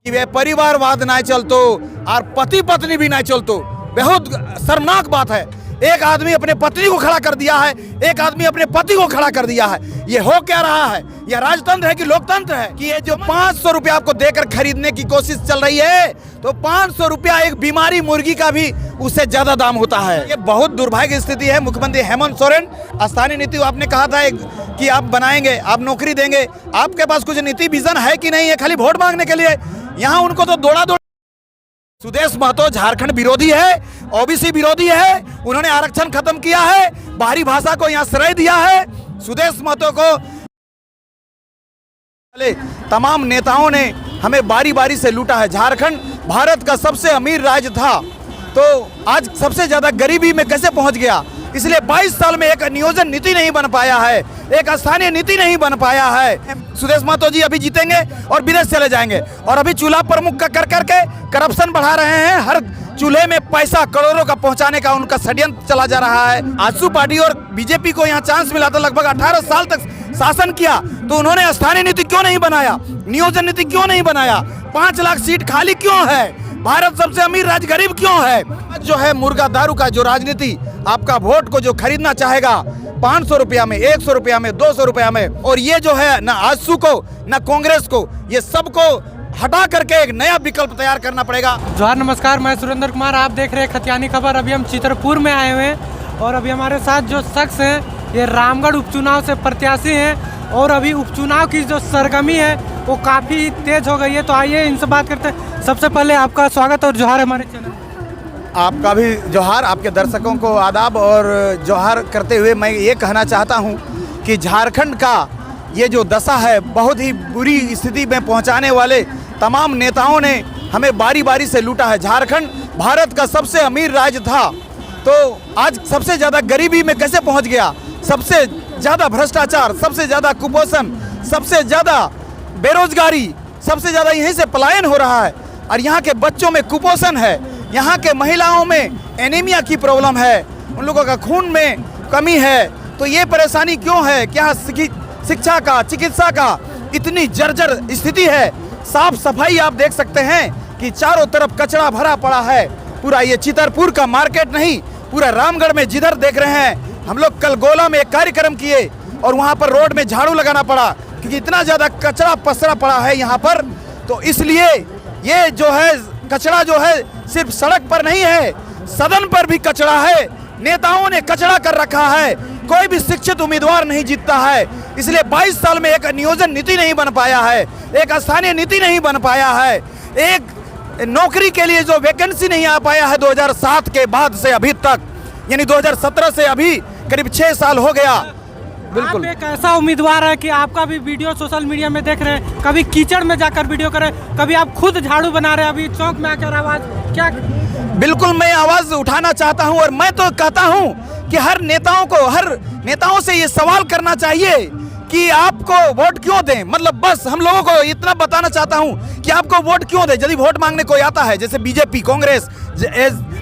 कि वे परिवारवाद ना चलतो और पति पत्नी भी ना चलतो। बहुत शर्मनाक बात है। एक आदमी अपने पत्नी को खड़ा कर दिया है, एक आदमी अपने पति को खड़ा कर दिया है। ये हो क्या रहा है? यह राजतंत्र है कि लोकतंत्र है? कि ये जो 500 रुपया आपको देकर खरीदने की कोशिश चल रही है, तो 500 रुपया एक बीमारी मुर्गी का भी उससे ज्यादा दाम होता है। ये बहुत दुर्भाग्य स्थिति है। मुख्यमंत्री हेमंत सोरेन, स्थानीय नीति आपने कहा था कि आप बनाएंगे, आप नौकरी देंगे, आपके पास कुछ नीति विजन है कि नहीं है? खाली वोट मांगने के लिए यहाँ उनको तो दौड़ा दौड़। सुदेश महतो झारखंड विरोधी है, ओबीसी विरोधी है, उन्होंने आरक्षण खत्म किया है, बाहरी भाषा को यहाँ श्रेय दिया है। सुदेश महतो को तमाम नेताओं ने हमें बारी बारी से लूटा है। झारखंड भारत का सबसे अमीर राज्य था, तो आज सबसे ज्यादा गरीबी में कैसे पहुंच गया? इसलिए 22 साल में एक नियोजन नीति नहीं बन पाया है, एक स्थानीय नीति नहीं बन पाया है। सुदेश महतो जी अभी जीतेंगे और विदेश चले जाएंगे, और अभी चूल्हा प्रमुख का कर करके करप्शन बढ़ा रहे हैं। हर चूल्हे में पैसा करोड़ों का पहुंचाने का उनका षड्यंत्र चला जा रहा है। आजसू पार्टी और बीजेपी को यहाँ चांस मिला था, लगभग 18 साल तक शासन किया, तो उन्होंने स्थानीय नीति क्यों नहीं बनाया? नियोजन नीति क्यों नहीं बनाया? 5 लाख सीट खाली क्यों है? भारत सबसे अमीर राज्य गरीब क्यों है? जो है मुर्गा दारू का जो राजनीति, आपका वोट को जो खरीदना चाहेगा 500 रुपया में, 100 रुपया में, 200 रुपया में, और ये जो है ना आजसू को ना कांग्रेस को, ये सबको हटा करके एक नया विकल्प तैयार करना पड़ेगा। जोहार, नमस्कार, मैं सुरेंद्र कुमार, आप देख रहे हैं खतियानी खबर। अभी हम चित्रपुर में आए हुए हैं और अभी हमारे साथ जो शख्स हैं ये रामगढ़ उपचुनाव से प्रत्याशी हैं, और अभी उपचुनाव की जो सरगर्मी है वो काफ़ी तेज हो गई है। तो आइए इनसे बात करते हैं। सबसे पहले आपका स्वागत और जोहार हमारे चैनल। आपका भी जोहार, आपके दर्शकों को आदाब और जोहार करते हुए मैं ये कहना चाहता हूँ कि झारखंड का ये जो दशा है, बहुत ही बुरी स्थिति में पहुँचाने वाले तमाम नेताओं ने हमें बारी बारी से लूटा है। झारखंड भारत का सबसे अमीर राज्य था, तो आज सबसे ज़्यादा गरीबी में कैसे पहुँच गया? सबसे ज़्यादा भ्रष्टाचार, सबसे ज़्यादा कुपोषण, सबसे ज़्यादा बेरोजगारी, सबसे ज़्यादा यहीं से पलायन हो रहा है। और यहाँ के बच्चों में कुपोषण है, यहाँ के महिलाओं में एनीमिया की प्रॉब्लम है, उन लोगों का खून में कमी है। तो ये परेशानी क्यों है? क्या शिक्षा का, चिकित्सा का इतनी जर्जर स्थिति है? साफ सफाई आप देख सकते हैं कि चारों तरफ कचरा भरा पड़ा है। पूरा ये चित्रपुर का मार्केट नहीं, पूरा रामगढ़ में जिधर देख रहे हैं, हम लोग कल गोला में एक कार्यक्रम किए और वहाँ पर रोड में झाड़ू लगाना पड़ा क्योंकि इतना ज़्यादा कचरा पसरा पड़ा है यहाँ पर। तो इसलिए ये जो है कचरा जो है सिर्फ सड़क पर नहीं है, सदन पर भी कचरा है। नेताओं ने कचरा कर रखा है, कोई भी शिक्षित उम्मीदवार नहीं जीतता है। इसलिए 22 साल में एक नियोजन नीति नहीं बन पाया है, एक स्थानीय नीति नहीं बन पाया है, एक नौकरी के लिए जो वैकेंसी नहीं आ पाया है 2007 के बाद से अभी तक, यानी 2017 से अभी करीब 6 साल हो गया। बिल्कुल, आप एक ऐसा उम्मीदवार है कि आपका भी वीडियो सोशल मीडिया में देख रहे हैं, कभी कीचड़ में जाकर वीडियो करें, कभी आप खुद झाड़ू बना रहे हैं, अभी चौक में आकर आवाज क्या? बिल्कुल, मैं आवाज उठाना चाहता हूं और मैं तो कहता हूं कि हर नेताओं से ये सवाल करना चाहिए कि आपको वोट क्यों दें। मतलब बस हम लोगों को इतना बताना चाहता हूं कि आपको वोट क्यों दें। यदि वोट मांगने कोई आता है, जैसे बीजेपी, कांग्रेस,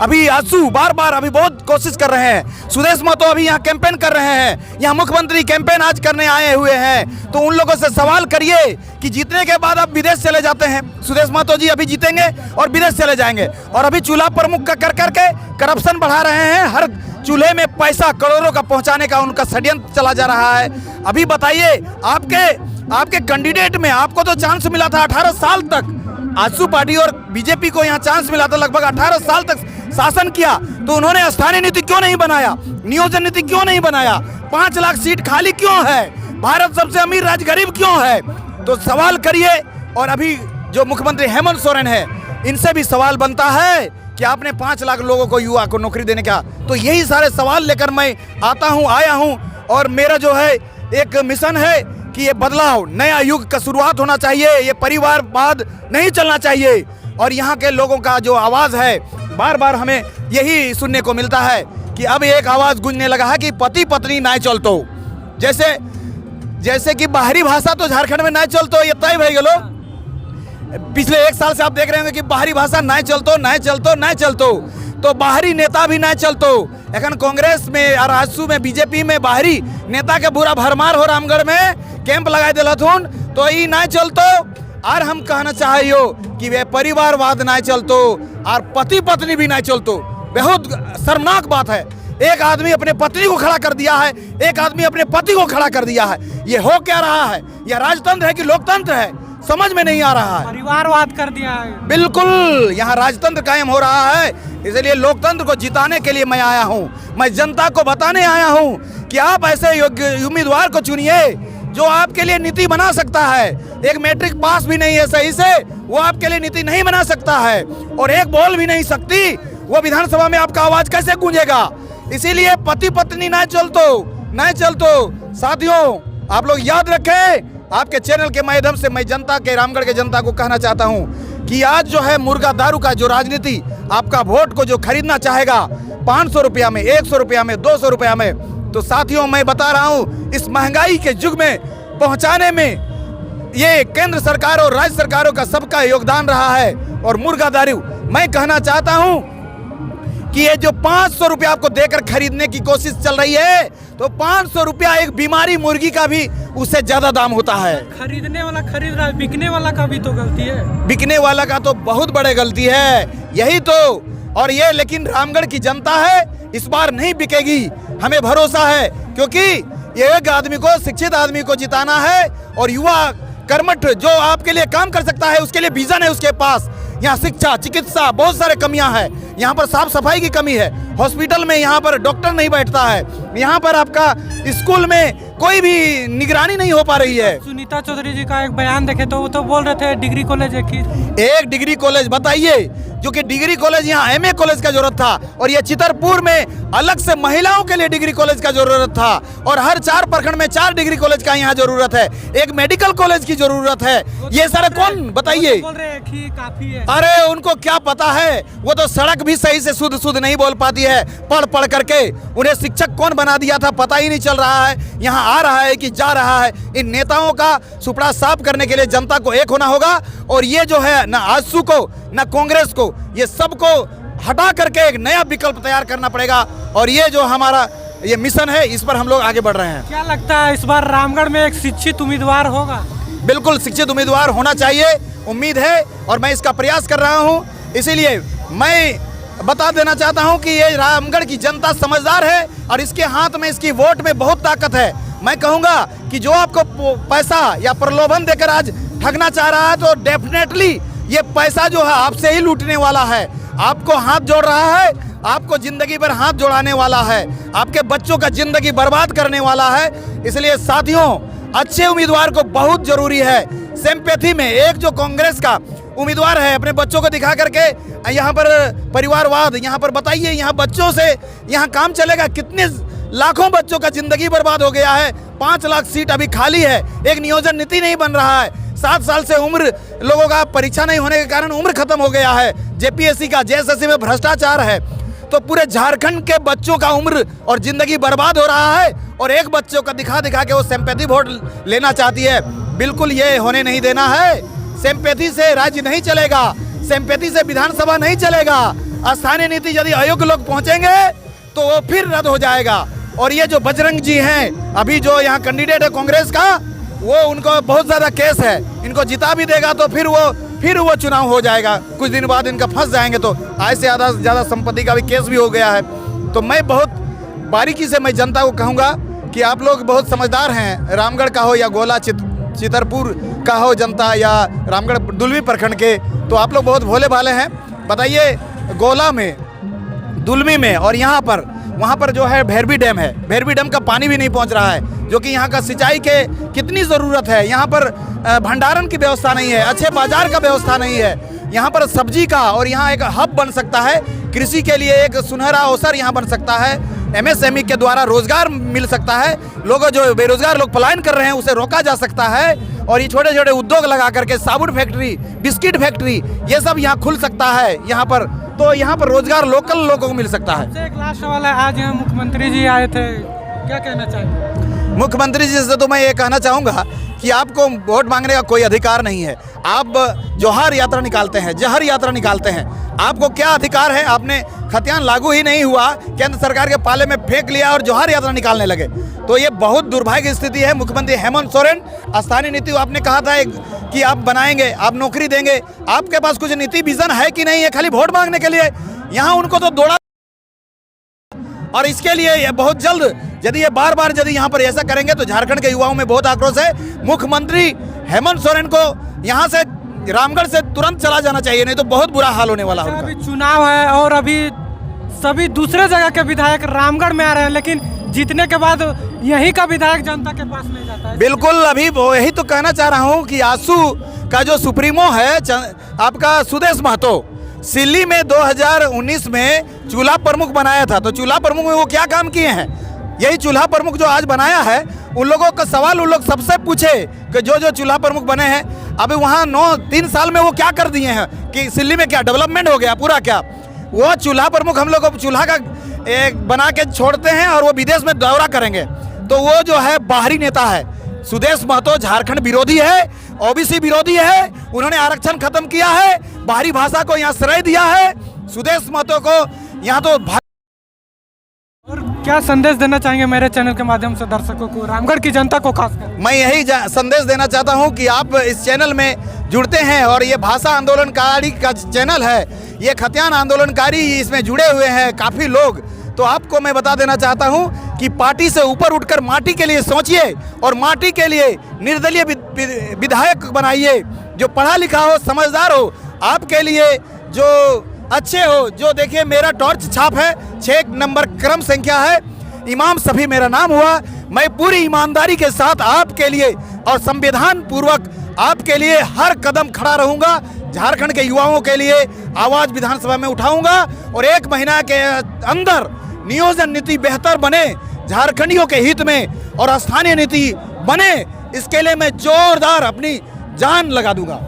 अभी आजसू बार अभी बहुत कोशिश कर रहे हैं, सुदेश महतो अभी यहाँ कैंपेन कर रहे हैं, यहाँ मुख्यमंत्री कैंपेन आज करने आए हुए हैं, तो उन लोगों से सवाल करिए कि जीतने के बाद आप विदेश चले जाते हैं। सुदेश महतो जी अभी जीतेंगे और विदेश चले जाएंगे, और अभी चूल्हा प्रमुख का कर करके करप्शन बढ़ा रहे हैं। हर चूल्हे में पैसा करोड़ों का पहुंचाने का उनका षड्यंत्र चला जा रहा है। अभी बताइए, आपके कैंडिडेट में आपको तो चांस मिला था 18 साल तक, आजसू पार्टी और बीजेपी को यहाँ चांस मिला था, लगभग 18 साल तक शासन किया, तो उन्होंने स्थानीय नीति क्यों नहीं बनाया? नियोजन नीति क्यों नहीं बनाया? 5 लाख सीट खाली क्यों है? भारत सबसे अमीर राज्य गरीब क्यों है? तो सवाल करिए। और अभी जो मुख्यमंत्री हेमंत सोरेन है, इनसे भी सवाल बनता है कि आपने 5 लाख लोगों को, युवा को नौकरी देने का। तो यही सारे सवाल लेकर मैं आया हूँ, और मेरा जो है एक मिशन है कि ये बदलाव, नया युग का शुरुआत होना चाहिए, ये परिवारवाद नहीं चलना चाहिए। और यहाँ के लोगों का जो आवाज़ है, बार हमें यही सुनने को मिलता है कि अब एक आवाज़ गूंजने लगा है कि पति पत्नी ना चलतो। जैसे कि बाहरी भाषा तो झारखंड में ना चलतो, ये तय भाई गलो। पिछले 1 साल से आप देख रहे होंगे कि बाहरी भाषा ना चलतो, तो बाहरी नेता भी ना चलतो। एखन कांग्रेस में और आजसू में, बीजेपी में बाहरी नेता के बुरा भरमार हो रामगढ़ में कैंप लगा दिलथुन, तो ई ना चलतो। और हम कहना चाहिए कि वे परिवारवाद नहीं चलतो और पति पत्नी भी नहीं चलतो। बहुत शर्मनाक बात है। एक आदमी अपने पत्नी को खड़ा कर दिया है, एक आदमी अपने पति को खड़ा कर दिया है। ये हो क्या रहा है? यह राजतंत्र है कि लोकतंत्र है? समझ में नहीं आ रहा है। परिवारवाद कर दिया है। बिल्कुल, यहाँ राजतंत्र कायम हो रहा है। इसलिए लोकतंत्र को जिताने के लिए मैं आया हूँ। मैं जनता को बताने आया हूँ कि आप ऐसे योग्य उम्मीदवार को चुनिए जो आपके लिए नीति बना सकता है। एक मैट्रिक पास भी नहीं है सही से, वो आपके लिए नीति नहीं बना सकता है। और एक बोल भी नहीं सकती, वो विधानसभा में आपका आवाज कैसे गूंजेगा? इसीलिए पति पत्नी नहीं चलतो। साथियों, आप लोग याद रखें, आपके चैनल के माध्यम से मैं जनता के, रामगढ़ के जनता को कहना चाहता हूं कि आज जो है मुर्गा दारू का जो राजनीति, आपका वोट को जो खरीदना चाहेगा 500 रुपया में, 100 रुपया में, 200 रुपया में, तो साथियों मैं बता रहा हूं इस महंगाई के युग में पहुंचाने में ये केंद्र सरकार और राज्य सरकारों का सबका योगदान रहा है। और मुर्गा दारू, मैं कहना चाहता हूं कि ये जो 500 रुपया आपको देकर खरीदने की कोशिश चल रही है, तो 500 रुपया एक बीमारी मुर्गी का भी उससे ज्यादा दाम होता है। खरीदने वाला खरीद रहा है, बिकने वाला का भी तो गलती है। बिकने वाला का तो बहुत बड़ी गलती है, यही तो। और ये लेकिन रामगढ़ की जनता है, इस बार नहीं बिकेगी, हमें भरोसा है। क्योंकि ये एक आदमी को, शिक्षित आदमी को जिताना है और युवा कर्मठ जो आपके लिए काम कर सकता है, उसके लिए विजन है उसके पास। यहाँ शिक्षा, चिकित्सा, बहुत सारे कमियां हैं। यहाँ पर साफ सफाई की कमी है, हॉस्पिटल में यहाँ पर डॉक्टर नहीं बैठता है, यहाँ पर आपका स्कूल में कोई भी निगरानी नहीं हो पा रही है। सुनीता चौधरी जी का एक बयान देखे तो वो तो बोल रहे थे डिग्री कॉलेज एक डिग्री कॉलेज बताइए, जो कि डिग्री कॉलेज यहाँ एमए कॉलेज का जरूरत था, और ये चितरपुर में अलग से महिलाओं के लिए डिग्री कॉलेज का जरूरत था। और हर 4 प्रखंड में 4 डिग्री कॉलेज का यहाँ जरूरत है, एक मेडिकल कॉलेज की जरूरत है। ये सारा कौन बताइए? बोल रहे हैं कि काफी है। अरे उनको क्या पता है, वो तो सड़क भी सही से शुद्ध नहीं बोल पाती है, पढ़ करके। उन्हें शिक्षक कौन बना दिया था पता ही नहीं चल रहा है। यहाँ आ रहा है कि जा रहा है। इन नेताओं का सुपड़ा साफ करने के लिए जनता को एक होना होगा। और ये जो है ना आजसू को, ना कांग्रेस को, ये सबको हटा करके एक नया विकल्प तैयार करना पड़ेगा। और ये जो हमारा ये मिशन है, इस पर हम लोग आगे बढ़ रहे हैं। क्या लगता है इस बार रामगढ़ में एक शिक्षित उम्मीदवार होगा? बिल्कुल शिक्षित उम्मीदवार होना चाहिए, उम्मीद है, और मैं इसका प्रयास कर रहा हूं। इसीलिए मैं बता देना चाहता हूं कि ये रामगढ़ की जनता समझदार है और इसके हाथ में, इसकी वोट में बहुत ताकत है। मैं कहूंगा कि जो आपको पैसा या प्रलोभन देकर आज ठगना चाह रहा है, तो डेफिनेटली ये पैसा जो है आपसे ही लूटने वाला है। आपको हाथ जोड़ रहा है, आपको जिंदगी भर हाथ जोड़ाने वाला है, आपके बच्चों का जिंदगी बर्बाद करने वाला है। इसलिए साथियों, अच्छे उम्मीदवार को बहुत जरूरी है। सिंपैथी में एक जो कांग्रेस का उम्मीदवार है, अपने बच्चों को दिखा करके यहाँ पर परिवारवाद, यहाँ पर बताइए, यहाँ बच्चों से यहाँ काम चलेगा? कितने लाखों बच्चों का जिंदगी बर्बाद हो गया है। 5 लाख सीट अभी खाली है, एक नियोजन नीति नहीं बन रहा है। 7 साल से उम्र लोगों का परीक्षा नहीं होने के कारण उम्र खत्म हो गया है। जेपीएससी का, जेएसएससी में भ्रष्टाचार है। तो पूरे झारखंड के बच्चों का उम्र और जिंदगी बर्बाद हो रहा है, और एक बच्चों का दिखा के वो सिंपैथी वोट लेना चाहती है। बिल्कुल ये होने नहीं देना है। सिंपैथी से राज्य नहीं चलेगा, सिंपैथी से विधानसभा नहीं चलेगा। स्थानीय नीति यदि अयोग्य लोग पहुंचेंगे तो वो फिर रद्द हो जाएगा। और ये जो बजरंग जी हैं, अभी जो यहाँ कैंडिडेट है कांग्रेस का, वो उनको बहुत ज्यादा केस है, इनको जिता भी देगा तो फिर वो चुनाव हो जाएगा। कुछ दिन बाद इनका फंस जाएंगे, तो आय से ज्यादा संपत्ति का भी केस भी हो गया है। तो मैं बहुत बारीकी से मैं जनता को कहूँगा कि आप लोग बहुत समझदार हैं। रामगढ़ का हो या गोला चितरपुर का हो जनता, या रामगढ़ दुलमी प्रखंड के, तो आप लोग बहुत भोले भाले हैं। बताइए, गोला में, दुलमी में और वहाँ पर जो है भैरवी डैम है, भैरवी डैम का पानी भी नहीं पहुँच रहा है, जो कि यहाँ का सिंचाई के कितनी ज़रूरत है। यहाँ पर भंडारण की व्यवस्था नहीं है, अच्छे बाजार का व्यवस्था नहीं है। यहाँ पर सब्जी का, और यहाँ एक हब बन सकता है कृषि के लिए, एक सुनहरा अवसर यहाँ बन सकता है। एमएसएमई के द्वारा रोजगार मिल सकता है, लोगों जो बेरोजगार लोग पलायन कर रहे हैं उसे रोका जा सकता है। और ये छोटे छोटे उद्योग लगा करके साबुन फैक्ट्री, बिस्किट फैक्ट्री, ये सब यहाँ खुल सकता है यहाँ पर। तो यहाँ पर रोजगार लोकल लोगों को मिल सकता है। एक लास्ट सवाल है, आज यहाँ मुख्यमंत्री जी आए थे, क्या कहना चाहेंगे? मुख्यमंत्री जी से तो मैं ये कहना चाहूँगा कि आपको वोट मांगने का कोई अधिकार नहीं है। आप जोहार यात्रा निकालते हैं, जहर यात्रा निकालते हैं, आपको क्या अधिकार है? आपने खतियान लागू ही नहीं हुआ, केंद्र सरकार के पाले में फेंक लिया और जोहार यात्रा निकालने लगे। तो ये बहुत दुर्भाग्य स्थिति है। मुख्यमंत्री हेमंत सोरेन, स्थानीय नीति आपने कहा था, एक कि आप बनाएंगे, आप नौकरी देंगे, आपके पास कुछ नीति विजन है कि नहीं है? खाली वोट मांगने के लिए यहाँ उनको तो दौड़ा। और इसके लिए ये बहुत जल्द यदि ये बार बार यदि यहाँ पर ऐसा करेंगे तो झारखंड के युवाओं में बहुत आक्रोश है। मुख्यमंत्री हेमंत सोरेन को यहाँ से रामगढ़ से तुरंत चला जाना चाहिए, नहीं तो बहुत बुरा हाल होने वाला है। अभी चुनाव है और अभी सभी दूसरे जगह के विधायक रामगढ़ में आ रहे हैं, लेकिन जीतने के बाद यहीं का विधायक जनता के पास नहीं जाता है। बिल्कुल, अभी वो यही तो कहना चाह रहा हूँ कि आसू का जो सुप्रीमो है आपका सुदेश महतो, सिल्ली में 2019 में चूल्हा प्रमुख बनाया था, तो चूल्हा प्रमुख में वो क्या काम किए हैं? यही चूल्हा प्रमुख जो आज बनाया है, उन लोगों का सवाल उन लोग सबसे पूछे कि जो चूल्हा प्रमुख बने हैं अभी वहाँ 3 साल में वो क्या कर दिए हैं कि सिल्ली में क्या डेवलपमेंट हो गया पूरा? क्या वो चूल्हा प्रमुख हम लोग चूल्हा का एक बना के छोड़ते हैं और वो विदेश में दौरा करेंगे? तो वो जो है बाहरी नेता है। सुदेश महतो झारखंड विरोधी है, ओबीसी विरोधी है, उन्होंने आरक्षण खत्म किया है, बाहरी भाषा को यहाँ श्रेय दिया है। सुदेश महतो को यहाँ तो और क्या संदेश देना चाहेंगे मेरे चैनल के माध्यम से दर्शकों को, रामगढ़ की जनता को खासकर? मैं यही संदेश देना चाहता हूं कि आप इस चैनल में जुड़ते हैं और ये भाषा आंदोलनकारी का चैनल है, ये खतियान आंदोलनकारी इसमें जुड़े हुए हैं काफ़ी लोग। तो आपको मैं बता देना चाहता हूं कि पार्टी से ऊपर उठकर माटी के लिए सोचिए और माटी के लिए निर्दलीय विधायक बनाइए, जो पढ़ा लिखा हो, समझदार हो, आपके लिए जो अच्छे हो। जो देखिए मेरा टॉर्च छाप है, 6 नंबर क्रम संख्या है, इमाम सफी मेरा नाम हुआ। मैं पूरी ईमानदारी के साथ आपके लिए और संविधान पूर्वक आपके लिए हर कदम खड़ा रहूंगा। झारखंड के युवाओं के लिए आवाज विधानसभा में उठाऊंगा और 1 महीना के अंदर नियोजन नीति बेहतर बने, झारखंडियों के हित में और स्थानीय नीति बने, इसके लिए मैं जोरदार अपनी जान लगा दूंगा।